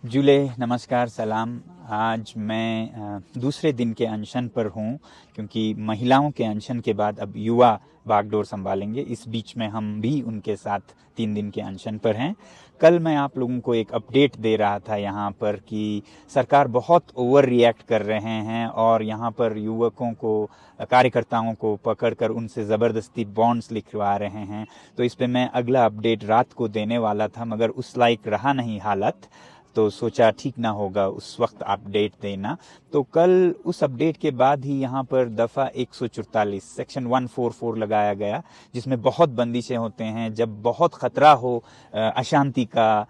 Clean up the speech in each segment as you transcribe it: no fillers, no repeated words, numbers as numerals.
जुले नमस्कार सलाम। आज मैं दूसरे दिन के अनशन पर हूँ क्योंकि महिलाओं के अनशन के बाद अब युवा बागडोर संभालेंगे। इस बीच में हम भी उनके साथ 3 दिन के अनशन पर हैं। कल मैं आप लोगों को एक अपडेट दे रहा था यहाँ पर कि सरकार बहुत ओवर रिएक्ट कर रहे हैं और यहाँ पर युवकों को, कार्यकर्ताओं को पकड़कर उनसे ज़बरदस्ती बॉन्ड्स लिखवा रहे हैं। तो इस पे मैं अगला अपडेट रात को देने वाला था, मगर उस लायक रहा नहीं हालत, तो सोचा ठीक ना होगा उस वक्त अपडेट देना। तो कल उस अपडेट के बाद ही यहाँ पर दफ़ा 144 सेक्शन 144 लगाया गया, जिसमें बहुत बंदिशें होते हैं। जब बहुत खतरा हो अशांति का,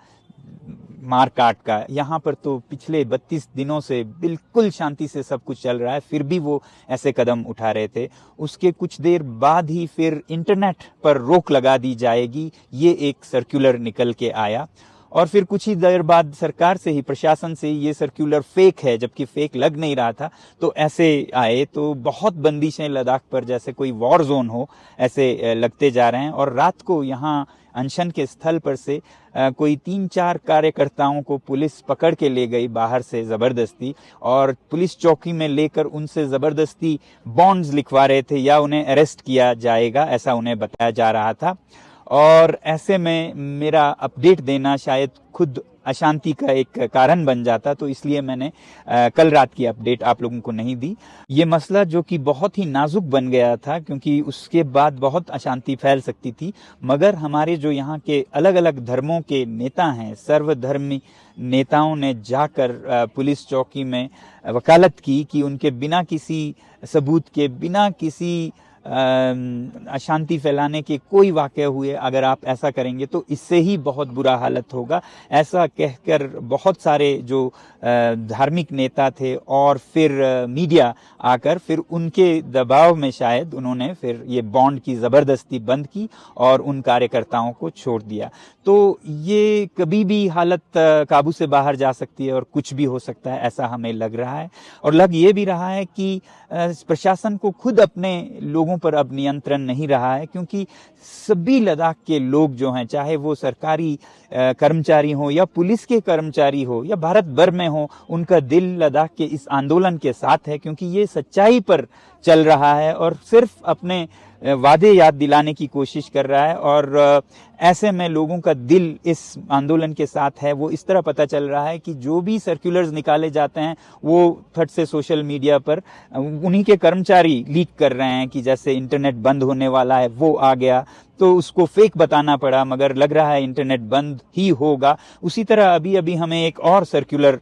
मार काट का, यहाँ पर तो पिछले 32 दिनों से बिल्कुल शांति से सब कुछ चल रहा है, फिर भी वो ऐसे कदम उठा रहे थे। उसके कुछ देर बाद ही फिर इंटरनेट पर रोक लगा दी जाएगी, ये एक सर्कुलर निकल के आया। और फिर कुछ ही देर बाद सरकार से ही, प्रशासन से ही ये सर्कुलर फेक है, जबकि फेक लग नहीं रहा था। तो ऐसे आए तो बहुत बंदिशें लद्दाख पर जैसे कोई वॉर जोन हो ऐसे लगते जा रहे हैं। और रात को यहाँ अनशन के स्थल पर से कोई 3-4 कार्यकर्ताओं को पुलिस पकड़ के ले गई बाहर से ज़बरदस्ती, और पुलिस चौकी में लेकर उनसे ज़बरदस्ती बॉन्ड्स लिखवा रहे थे या उन्हें अरेस्ट किया जाएगा, ऐसा उन्हें बताया जा रहा था। और ऐसे में मेरा अपडेट देना शायद खुद अशांति का एक कारण बन जाता, तो इसलिए मैंने कल रात की अपडेट आप लोगों को नहीं दी। ये मसला जो कि बहुत ही नाजुक बन गया था, क्योंकि उसके बाद बहुत अशांति फैल सकती थी, मगर हमारे जो यहाँ के अलग अलग धर्मों के नेता हैं, सर्वधर्मी नेताओं ने जाकर पुलिस चौकी में वकालत की कि उनके बिना किसी सबूत के, बिना किसी अशांति फैलाने के कोई वाक़या हुए, अगर आप ऐसा करेंगे तो इससे ही बहुत बुरा हालत होगा। ऐसा कहकर बहुत सारे जो धार्मिक नेता थे और फिर मीडिया आकर फिर उनके दबाव में शायद उन्होंने फिर ये बॉन्ड की ज़बरदस्ती बंद की और उन कार्यकर्ताओं को छोड़ दिया। तो ये कभी भी हालत काबू से बाहर जा सकती है और कुछ भी हो सकता है, ऐसा हमें लग रहा है। और लग ये भी रहा है कि प्रशासन को खुद अपने लोगों पर अब नियंत्रण नहीं रहा है, क्योंकि सभी लद्दाख के लोग जो हैं, चाहे वो सरकारी कर्मचारी हो या पुलिस के कर्मचारी हो या भारत भर में हो, उनका दिल लद्दाख के इस आंदोलन के साथ है, क्योंकि ये सच्चाई पर चल रहा है और सिर्फ अपने वादे याद दिलाने की कोशिश कर रहा है। और ऐसे में लोगों का दिल इस आंदोलन के साथ है। वो इस तरह पता चल रहा है कि जो भी सर्कुलर्स निकाले जाते हैं वो फट से सोशल मीडिया पर उन्हीं के कर्मचारी लीक कर रहे हैं कि जैसे इंटरनेट बंद होने वाला है, वो आ गया तो उसको फेक बताना पड़ा, मगर लग रहा है इंटरनेट बंद ही होगा। उसी तरह अभी अभी हमें एक और सर्कुलर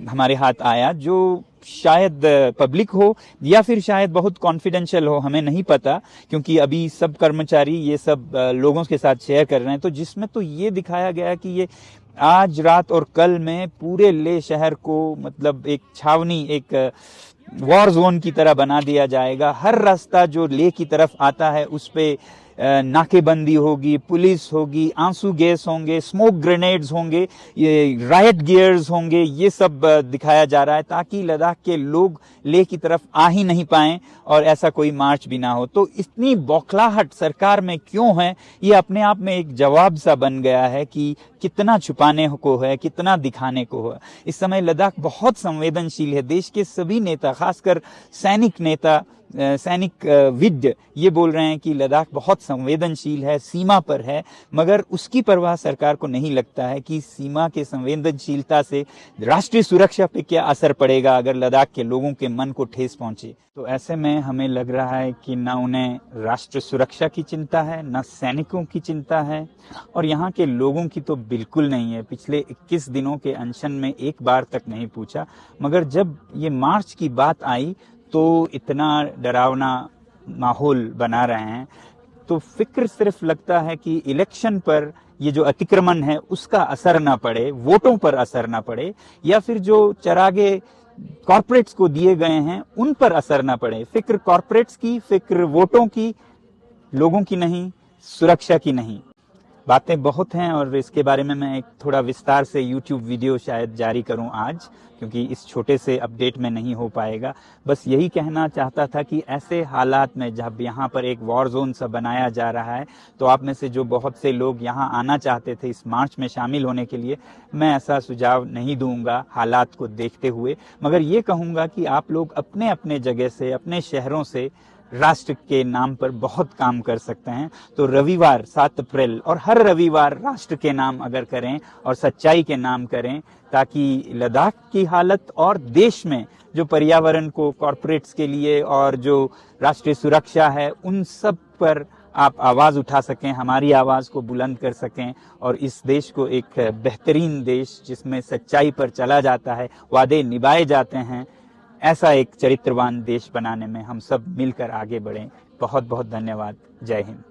हमारे हाथ आया, जो शायद पब्लिक हो या फिर शायद बहुत कॉन्फिडेंशियल हो, हमें नहीं पता, क्योंकि अभी सब कर्मचारी ये सब लोगों के साथ शेयर कर रहे हैं। तो जिसमें तो ये दिखाया गया कि ये आज रात और कल में पूरे लेह शहर को, मतलब एक छावनी, एक वॉर जोन की तरह बना दिया जाएगा। हर रास्ता जो लेह की तरफ आता है उस पे नाकेबंदी होगी, पुलिस होगी, आंसू गैस होंगे, स्मोक ग्रेनेड्स होंगे, ये रायट गियर्स होंगे, ये सब दिखाया जा रहा है ताकि लद्दाख के लोग लेह की तरफ आ ही नहीं पाएं और ऐसा कोई मार्च भी ना हो। तो इतनी बौखलाहट सरकार में क्यों है, ये अपने आप में एक जवाब सा बन गया है कि कितना छुपाने को है, कितना दिखाने को है। इस समय लद्दाख बहुत संवेदनशील है। देश के सभी नेता, खासकर सैनिक नेता, सैनिक विद ये बोल रहे हैं कि लद्दाख बहुत संवेदनशील है, सीमा पर है, मगर उसकी परवाह सरकार को नहीं लगता है कि सीमा के संवेदनशीलता से राष्ट्रीय सुरक्षा पे क्या असर पड़ेगा अगर लद्दाख के लोगों के मन को ठेस पहुंचे। तो ऐसे में हमें लग रहा है कि न उन्हें राष्ट्र सुरक्षा की चिंता है, न सैनिकों की चिंता है, और यहाँ के लोगों की तो बिल्कुल नहीं है। पिछले 21 दिनों के अनशन में एक बार तक नहीं पूछा, मगर जब ये मार्च की बात आई तो इतना डरावना माहौल बना रहे हैं। तो फिक्र सिर्फ लगता है कि इलेक्शन पर ये जो अतिक्रमण है उसका असर ना पड़े, वोटों पर असर ना पड़े, या फिर जो चरागे कॉर्पोरेट्स को दिए गए हैं उन पर असर ना पड़े। फिक्र कॉर्पोरेट्स की, फिक्र वोटों की, लोगों की नहीं, सुरक्षा की नहीं। बातें बहुत हैं और इसके बारे में मैं एक थोड़ा विस्तार से YouTube वीडियो शायद जारी करूं आज, क्योंकि इस छोटे से अपडेट में नहीं हो पाएगा। बस यही कहना चाहता था कि ऐसे हालात में जब यहाँ पर एक वॉर जोन सा बनाया जा रहा है, तो आप में से जो बहुत से लोग यहाँ आना चाहते थे इस मार्च में शामिल होने के लिए, मैं ऐसा सुझाव नहीं दूंगा हालात को देखते हुए, मगर ये कहूँगा कि आप लोग अपने अपने जगह से, अपने शहरों से राष्ट्र के नाम पर बहुत काम कर सकते हैं। तो रविवार 7 अप्रैल और हर रविवार राष्ट्र के नाम अगर करें और सच्चाई के नाम करें, ताकि लद्दाख की हालत और देश में जो पर्यावरण को कॉरपोरेट्स के लिए और जो राष्ट्रीय सुरक्षा है उन सब पर आप आवाज उठा सकें, हमारी आवाज को बुलंद कर सकें और इस देश को एक बेहतरीन देश जिसमें सच्चाई पर चला जाता है, वादे निभाए जाते हैं, ऐसा एक चरित्रवान देश बनाने में हम सब मिलकर आगे बढ़ें। बहुत बहुत धन्यवाद। जय हिंद।